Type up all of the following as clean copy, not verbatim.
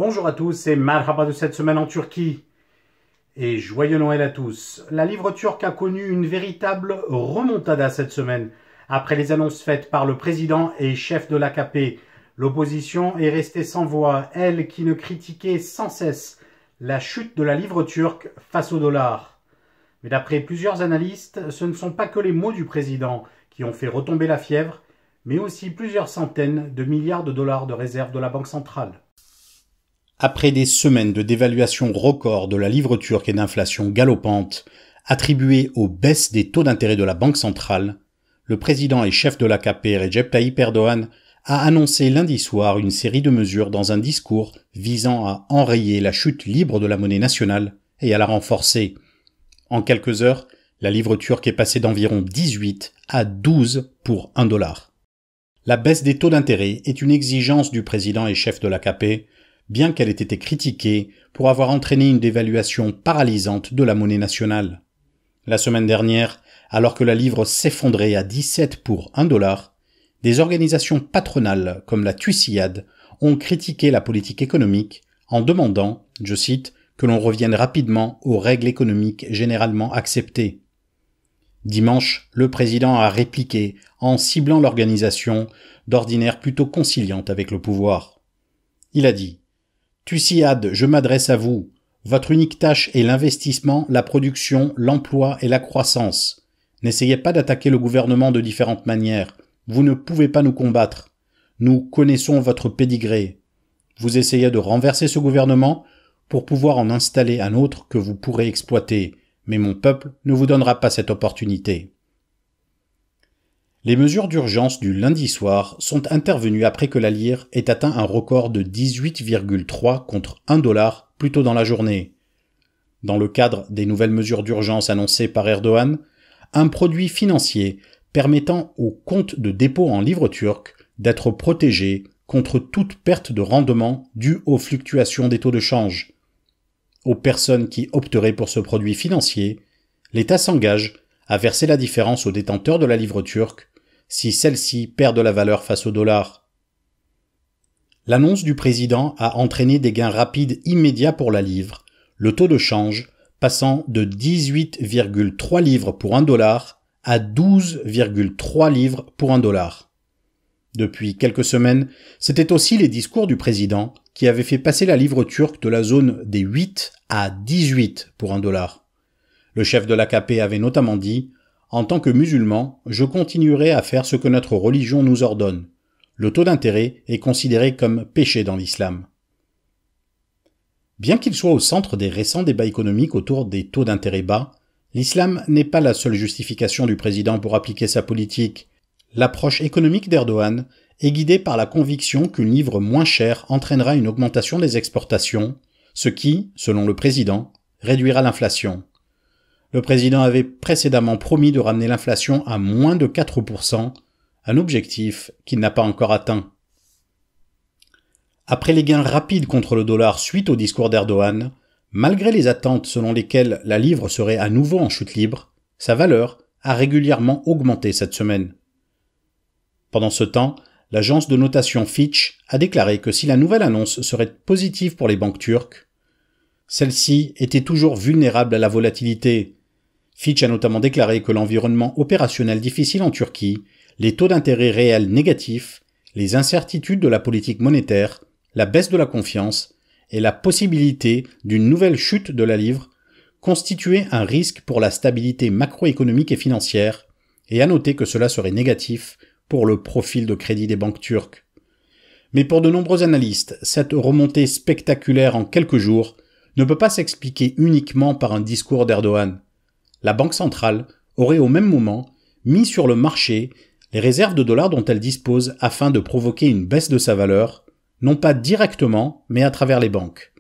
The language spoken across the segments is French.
Bonjour à tous et marhaba de cette semaine en Turquie. Et joyeux Noël à tous. La livre turque a connu une véritable remontada cette semaine. Après les annonces faites par le président et chef de l'AKP, l'opposition est restée sans voix, elle qui ne critiquait sans cesse la chute de la livre turque face au dollar. Mais d'après plusieurs analystes, ce ne sont pas que les mots du président qui ont fait retomber la fièvre, mais aussi plusieurs centaines de milliards de dollars de réserves de la Banque centrale. Après des semaines de dévaluation record de la livre turque et d'inflation galopante, attribuées aux baisses des taux d'intérêt de la Banque centrale, le président et chef de l'AKP, Recep Tayyip Erdoğan, a annoncé lundi soir une série de mesures dans un discours visant à enrayer la chute libre de la monnaie nationale et à la renforcer. En quelques heures, la livre turque est passée d'environ 18 à 12 pour $1. La baisse des taux d'intérêt est une exigence du président et chef de l'AKP, bien qu'elle ait été critiquée pour avoir entraîné une dévaluation paralysante de la monnaie nationale. La semaine dernière, alors que la livre s'effondrait à 17 pour $1, des organisations patronales comme la TÜSİAD ont critiqué la politique économique en demandant, je cite, que l'on revienne rapidement aux règles économiques généralement acceptées. Dimanche, le président a répliqué en ciblant l'organisation, d'ordinaire plutôt conciliante avec le pouvoir. Il a dit « TÜSİAD, je m'adresse à vous. Votre unique tâche est l'investissement, la production, l'emploi et la croissance. N'essayez pas d'attaquer le gouvernement de différentes manières. Vous ne pouvez pas nous combattre. Nous connaissons votre pédigré. Vous essayez de renverser ce gouvernement pour pouvoir en installer un autre que vous pourrez exploiter, mais mon peuple ne vous donnera pas cette opportunité. » Les mesures d'urgence du lundi soir sont intervenues après que la lire ait atteint un record de 18,3 contre $1 plus tôt dans la journée. Dans le cadre des nouvelles mesures d'urgence annoncées par Erdoğan, un produit financier permettant aux comptes de dépôt en livre turc d'être protégés contre toute perte de rendement due aux fluctuations des taux de change. Aux personnes qui opteraient pour ce produit financier, l'État s'engage à verser la différence aux détenteurs de la livre turque si celle-ci perd de la valeur face au dollar. L'annonce du président a entraîné des gains rapides immédiats pour la livre, le taux de change passant de 18,3 livres pour $1 à 12,3 livres pour $1. Depuis quelques semaines, c'était aussi les discours du président qui avaient fait passer la livre turque de la zone des 8 à 18 pour $1. Le chef de l'AKP avait notamment dit « En tant que musulman, je continuerai à faire ce que notre religion nous ordonne. Le taux d'intérêt est considéré comme péché dans l'islam. » Bien qu'il soit au centre des récents débats économiques autour des taux d'intérêt bas, l'islam n'est pas la seule justification du président pour appliquer sa politique. L'approche économique d'Erdoğan est guidée par la conviction qu'une livre moins chère entraînera une augmentation des exportations, ce qui, selon le président, réduira l'inflation. Le président avait précédemment promis de ramener l'inflation à moins de 4%, un objectif qu'il n'a pas encore atteint. Après les gains rapides contre le dollar suite au discours d'Erdoğan, malgré les attentes selon lesquelles la livre serait à nouveau en chute libre, sa valeur a régulièrement augmenté cette semaine. Pendant ce temps, l'agence de notation Fitch a déclaré que si la nouvelle annonce serait positive pour les banques turques, celle-ci était toujours vulnérable à la volatilité. Fitch a notamment déclaré que l'environnement opérationnel difficile en Turquie, les taux d'intérêt réels négatifs, les incertitudes de la politique monétaire, la baisse de la confiance et la possibilité d'une nouvelle chute de la livre constituaient un risque pour la stabilité macroéconomique et financière, et a noté que cela serait négatif pour le profil de crédit des banques turques. Mais pour de nombreux analystes, cette remontée spectaculaire en quelques jours ne peut pas s'expliquer uniquement par un discours d'Erdoğan. La Banque centrale aurait au même moment mis sur le marché les réserves de dollars dont elle dispose afin de provoquer une baisse de sa valeur, non pas directement, mais à travers les banques.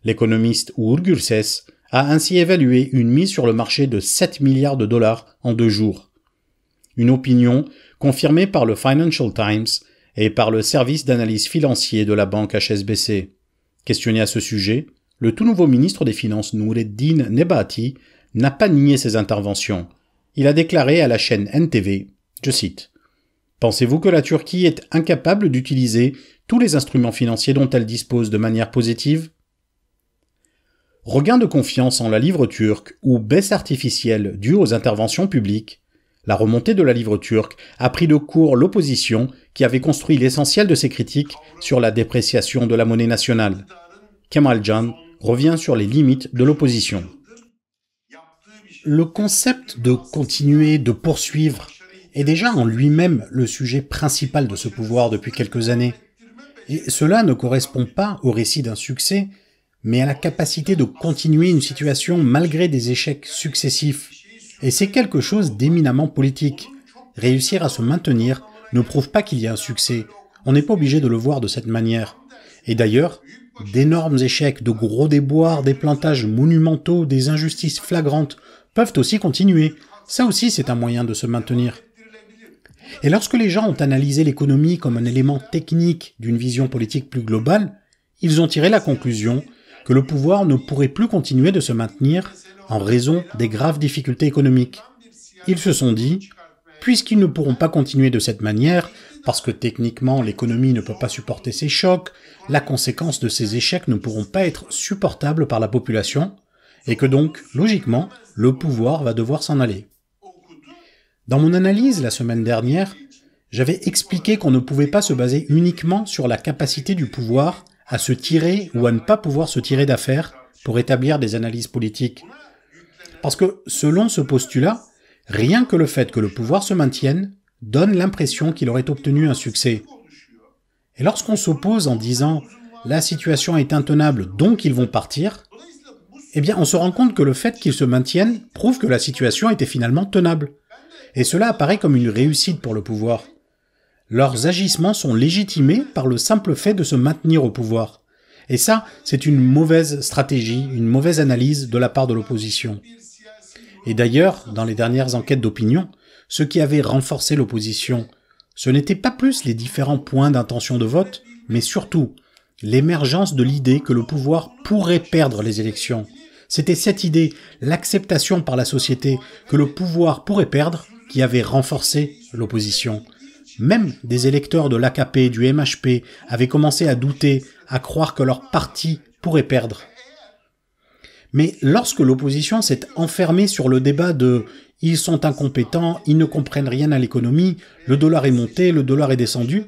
L'économiste Uğur Gürses a ainsi évalué une mise sur le marché de 7 milliards de dollars en 2 jours. Une opinion confirmée par le Financial Times et par le service d'analyse financier de la banque HSBC. Questionné à ce sujet, le tout nouveau ministre des Finances Nurettin Nebati n'a pas nié ces interventions. Il a déclaré à la chaîne NTV, je cite, « Pensez-vous que la Turquie est incapable d'utiliser tous les instruments financiers dont elle dispose de manière positive? Regain de confiance en la livre turque ou baisse artificielle due aux interventions publiques, la remontée de la livre turque a pris de court l'opposition qui avait construit l'essentiel de ses critiques sur la dépréciation de la monnaie nationale. Kemalcan revient sur les limites de l'opposition. Le concept de continuer, de poursuivre, est déjà en lui-même le sujet principal de ce pouvoir depuis quelques années. Et cela ne correspond pas au récit d'un succès, mais à la capacité de continuer une situation malgré des échecs successifs. Et c'est quelque chose d'éminemment politique. Réussir à se maintenir ne prouve pas qu'il y a un succès. On n'est pas obligé de le voir de cette manière. Et d'ailleurs, d'énormes échecs, de gros déboires, des plantages monumentaux, des injustices flagrantes peuvent aussi continuer. Ça aussi, c'est un moyen de se maintenir. Et lorsque les gens ont analysé l'économie comme un élément technique d'une vision politique plus globale, ils ont tiré la conclusion que le pouvoir ne pourrait plus continuer de se maintenir en raison des graves difficultés économiques. Ils se sont dit, puisqu'ils ne pourront pas continuer de cette manière, parce que techniquement l'économie ne peut pas supporter ces chocs, la conséquence de ces échecs ne pourront pas être supportables par la population, et que donc, logiquement, le pouvoir va devoir s'en aller. Dans mon analyse la semaine dernière, j'avais expliqué qu'on ne pouvait pas se baser uniquement sur la capacité du pouvoir à se tirer ou à ne pas pouvoir se tirer d'affaire pour établir des analyses politiques. Parce que, selon ce postulat, rien que le fait que le pouvoir se maintienne donne l'impression qu'il aurait obtenu un succès. Et lorsqu'on s'oppose en disant « la situation est intenable, donc ils vont partir », eh bien on se rend compte que le fait qu'ils se maintiennent prouve que la situation était finalement tenable. Et cela apparaît comme une réussite pour le pouvoir. Leurs agissements sont légitimés par le simple fait de se maintenir au pouvoir. Et ça, c'est une mauvaise stratégie, une mauvaise analyse de la part de l'opposition. Et d'ailleurs, dans les dernières enquêtes d'opinion, ce qui avait renforcé l'opposition, ce n'était pas plus les différents points d'intention de vote, mais surtout l'émergence de l'idée que le pouvoir pourrait perdre les élections. C'était cette idée, l'acceptation par la société que le pouvoir pourrait perdre, qui avait renforcé l'opposition. Même des électeurs de l'AKP, du MHP, avaient commencé à douter, à croire que leur parti pourrait perdre. Mais lorsque l'opposition s'est enfermée sur le débat de « ils sont incompétents, ils ne comprennent rien à l'économie, le dollar est monté, le dollar est descendu »,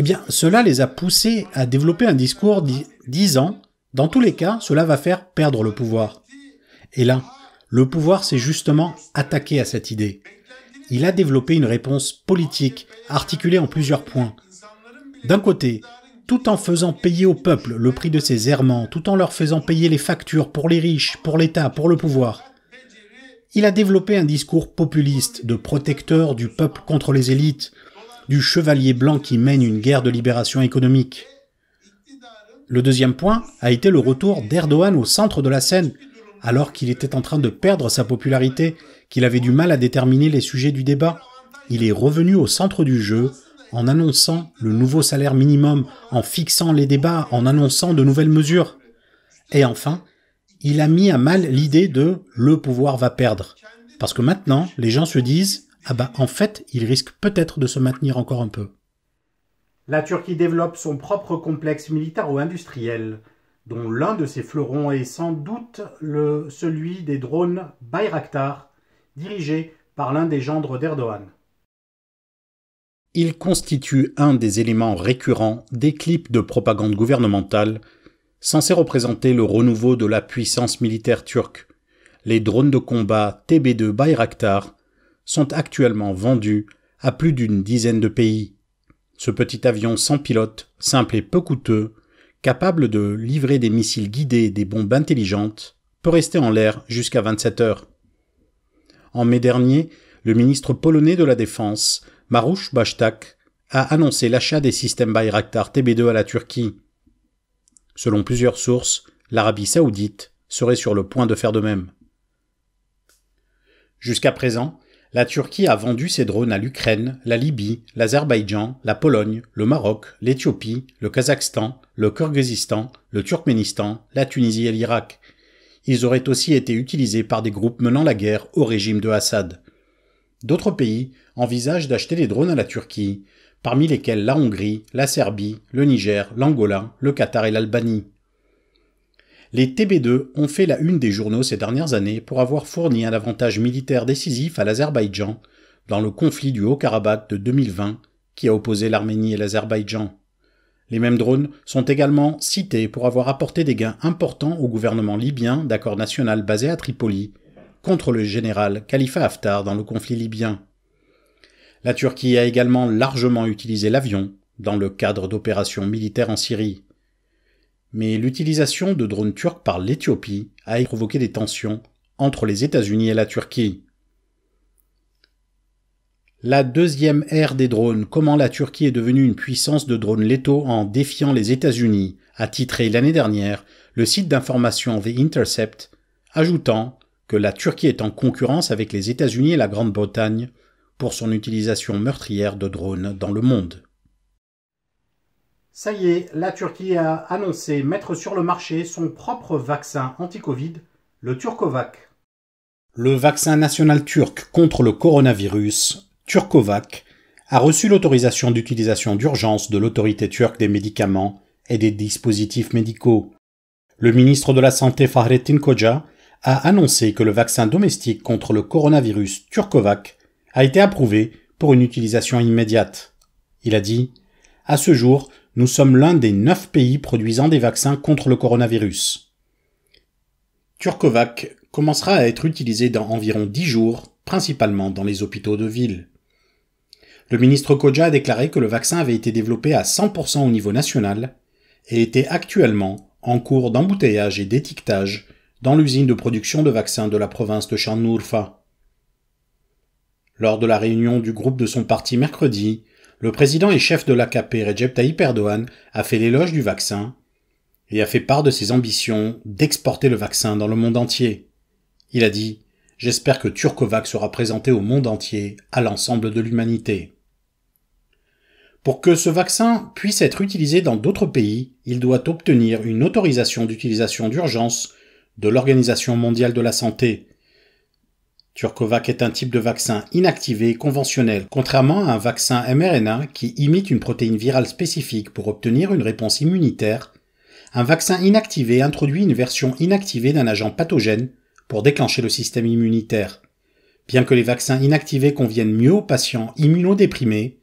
eh bien cela les a poussés à développer un discours disant « dans tous les cas, cela va faire perdre le pouvoir ». Et là, le pouvoir s'est justement attaqué à cette idée. Il a développé une réponse politique, articulée en plusieurs points. D'un côté, tout en faisant payer au peuple le prix de ses errements, tout en leur faisant payer les factures pour les riches, pour l'État, pour le pouvoir, il a développé un discours populiste de protecteur du peuple contre les élites, du chevalier blanc qui mène une guerre de libération économique. Le deuxième point a été le retour d'Erdogan au centre de la scène, alors qu'il était en train de perdre sa popularité, qu'il avait du mal à déterminer les sujets du débat. Il est revenu au centre du jeu, en annonçant le nouveau salaire minimum, en fixant les débats, en annonçant de nouvelles mesures. Et enfin, il a mis à mal l'idée de « le pouvoir va perdre ». Parce que maintenant, les gens se disent « ah bah en fait, il risque peut-être de se maintenir encore un peu ». La Turquie développe son propre complexe militaro-industriel, dont l'un de ses fleurons est sans doute celui des drones Bayraktar, dirigés par l'un des gendres d'Erdogan. Il constitue un des éléments récurrents des clips de propagande gouvernementale censés représenter le renouveau de la puissance militaire turque. Les drones de combat TB2 Bayraktar sont actuellement vendus à plus d'une dizaine de pays. Ce petit avion sans pilote, simple et peu coûteux, capable de livrer des missiles guidés et des bombes intelligentes, peut rester en l'air jusqu'à 27 heures. En mai dernier, le ministre polonais de la Défense, Mariusz Błaszczak, a annoncé l'achat des systèmes Bayraktar TB2 à la Turquie. Selon plusieurs sources, l'Arabie saoudite serait sur le point de faire de même. Jusqu'à présent, la Turquie a vendu ses drones à l'Ukraine, la Libye, l'Azerbaïdjan, la Pologne, le Maroc, l'Éthiopie, le Kazakhstan, le Kirghizistan, le Turkménistan, la Tunisie et l'Irak. Ils auraient aussi été utilisés par des groupes menant la guerre au régime de Assad. D'autres pays envisagent d'acheter des drones à la Turquie, parmi lesquels la Hongrie, la Serbie, le Niger, l'Angola, le Qatar et l'Albanie. Les TB2 ont fait la une des journaux ces dernières années pour avoir fourni un avantage militaire décisif à l'Azerbaïdjan dans le conflit du Haut-Karabakh de 2020 qui a opposé l'Arménie et l'Azerbaïdjan. Les mêmes drones sont également cités pour avoir apporté des gains importants au gouvernement libyen d'accord national basé à Tripoli contre le général Khalifa Haftar dans le conflit libyen. La Turquie a également largement utilisé l'avion dans le cadre d'opérations militaires en Syrie. Mais l'utilisation de drones turcs par l'Éthiopie a provoqué des tensions entre les États-Unis et la Turquie. La deuxième ère des drones, comment la Turquie est devenue une puissance de drones létaux en défiant les États-Unis, a titré l'année dernière le site d'information The Intercept, ajoutant que la Turquie est en concurrence avec les États-Unis et la Grande-Bretagne pour son utilisation meurtrière de drones dans le monde. Ça y est, la Turquie a annoncé mettre sur le marché son propre vaccin anti-Covid, le Turcovac. Le vaccin national turc contre le coronavirus, Turcovac, a reçu l'autorisation d'utilisation d'urgence de l'autorité turque des médicaments et des dispositifs médicaux. Le ministre de la Santé Fahrettin Koca a annoncé que le vaccin domestique contre le coronavirus Turcovac a été approuvé pour une utilisation immédiate. Il a dit « À ce jour, nous sommes l'un des 9 pays produisant des vaccins contre le coronavirus. Turcovac commencera à être utilisé dans environ 10 jours, principalement dans les hôpitaux de ville. Le ministre Koca a déclaré que le vaccin avait été développé à 100% au niveau national et était actuellement en cours d'embouteillage et d'étiquetage dans l'usine de production de vaccins de la province de Şanlıurfa. Lors de la réunion du groupe de son parti mercredi, le président et chef de l'AKP Recep Tayyip Erdoğan a fait l'éloge du vaccin et a fait part de ses ambitions d'exporter le vaccin dans le monde entier. Il a dit « J'espère que Turcovac sera présenté au monde entier, à l'ensemble de l'humanité ». Pour que ce vaccin puisse être utilisé dans d'autres pays, il doit obtenir une autorisation d'utilisation d'urgence de l'Organisation mondiale de la santé. Turcovac est un type de vaccin inactivé conventionnel, contrairement à un vaccin mRNA qui imite une protéine virale spécifique pour obtenir une réponse immunitaire. Un vaccin inactivé introduit une version inactivée d'un agent pathogène pour déclencher le système immunitaire. Bien que les vaccins inactivés conviennent mieux aux patients immunodéprimés,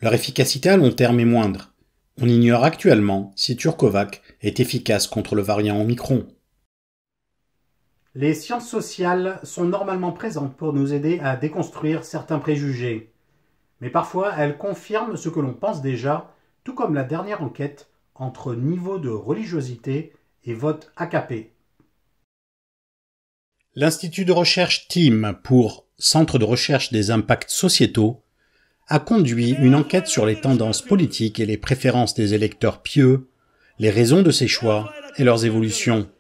leur efficacité à long terme est moindre. On ignore actuellement si Turcovac est efficace contre le variant Omicron. Les sciences sociales sont normalement présentes pour nous aider à déconstruire certains préjugés. Mais parfois, elles confirment ce que l'on pense déjà, tout comme la dernière enquête entre niveau de religiosité et vote AKP. L'Institut de recherche TEAM pour Centre de recherche des impacts sociétaux a conduit une enquête sur les tendances politiques et les préférences des électeurs pieux, les raisons de ces choix et leurs évolutions.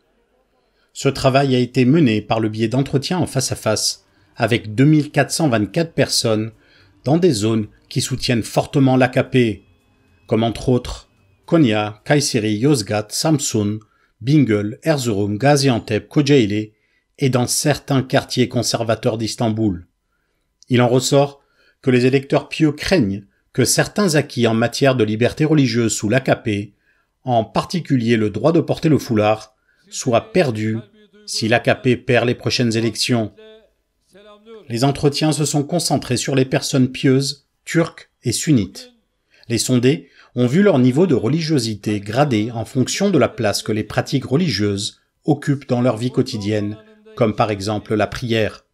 Ce travail a été mené par le biais d'entretiens en face-à-face avec 2424 personnes dans des zones qui soutiennent fortement l'AKP, comme entre autres Konya, Kayseri, Yozgat, Samsun, Bingöl, Erzurum, Gaziantep, Kocaeli et dans certains quartiers conservateurs d'Istanbul. Il en ressort que les électeurs pieux craignent que certains acquis en matière de liberté religieuse sous l'AKP, en particulier le droit de porter le foulard, soit perdu si l'AKP perd les prochaines élections. Les entretiens se sont concentrés sur les personnes pieuses, turques et sunnites. Les sondés ont vu leur niveau de religiosité gradé en fonction de la place que les pratiques religieuses occupent dans leur vie quotidienne, comme par exemple la prière.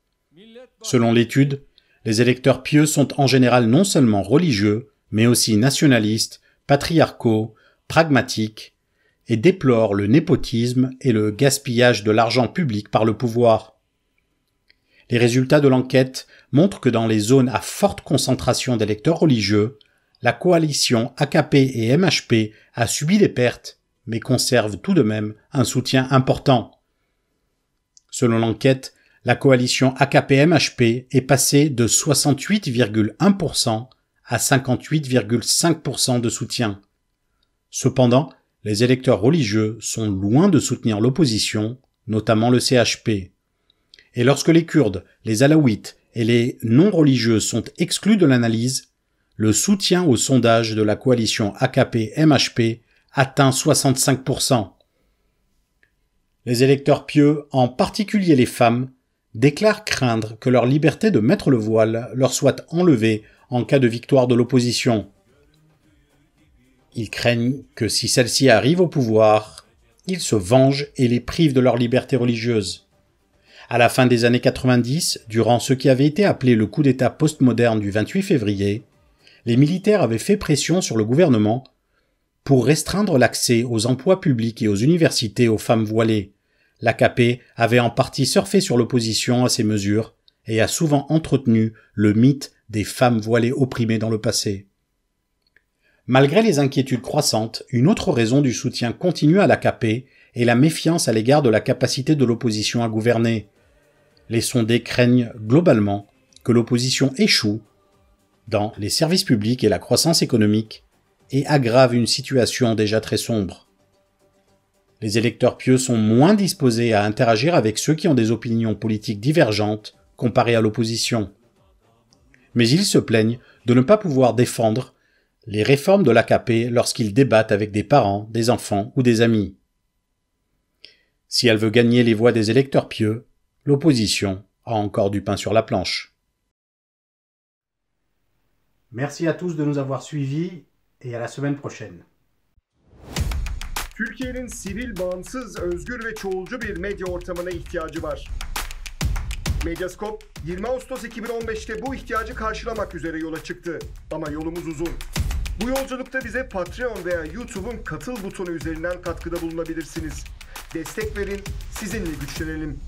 Selon l'étude, les électeurs pieux sont en général non seulement religieux, mais aussi nationalistes, patriarcaux, pragmatiques, et déplore le népotisme et le gaspillage de l'argent public par le pouvoir. Les résultats de l'enquête montrent que dans les zones à forte concentration d'électeurs religieux, la coalition AKP et MHP a subi des pertes, mais conserve tout de même un soutien important. Selon l'enquête, la coalition AKP-MHP est passée de 68,1% à 58,5% de soutien. Cependant, les électeurs religieux sont loin de soutenir l'opposition, notamment le CHP. Et lorsque les Kurdes, les Alaouites et les non-religieux sont exclus de l'analyse, le soutien au sondage de la coalition AKP-MHP atteint 65%. Les électeurs pieux, en particulier les femmes, déclarent craindre que leur liberté de mettre le voile leur soit enlevée en cas de victoire de l'opposition. Ils craignent que si celle-ci arrive au pouvoir, ils se vengent et les privent de leur liberté religieuse. À la fin des années 90, durant ce qui avait été appelé le coup d'État postmoderne du 28 février, les militaires avaient fait pression sur le gouvernement pour restreindre l'accès aux emplois publics et aux universités aux femmes voilées. L'AKP avait en partie surfé sur l'opposition à ces mesures et a souvent entretenu le mythe des femmes voilées opprimées dans le passé. Malgré les inquiétudes croissantes, une autre raison du soutien continu à l'AKP est la méfiance à l'égard de la capacité de l'opposition à gouverner. Les sondés craignent globalement que l'opposition échoue dans les services publics et la croissance économique et aggrave une situation déjà très sombre. Les électeurs pieux sont moins disposés à interagir avec ceux qui ont des opinions politiques divergentes comparées à l'opposition. Mais ils se plaignent de ne pas pouvoir défendre les réformes de l'AKP lorsqu'ils débattent avec des parents, des enfants ou des amis. Si elle veut gagner les voix des électeurs pieux, l'opposition a encore du pain sur la planche. Merci à tous de nous avoir suivis et à la semaine prochaine. Türkiye'nin sivil, bağımsız, özgür ve çoğulcu bir medya ortamına ihtiyacı var. Medyascope 20 Ağustos 2015'te bu ihtiyacı karşılamak üzere yola çıktı. Ama yolumuz uzun. Bu yolculukta bize Patreon veya YouTube'un katıl butonu üzerinden katkıda bulunabilirsiniz. Destek verin, sizinle güçlenelim.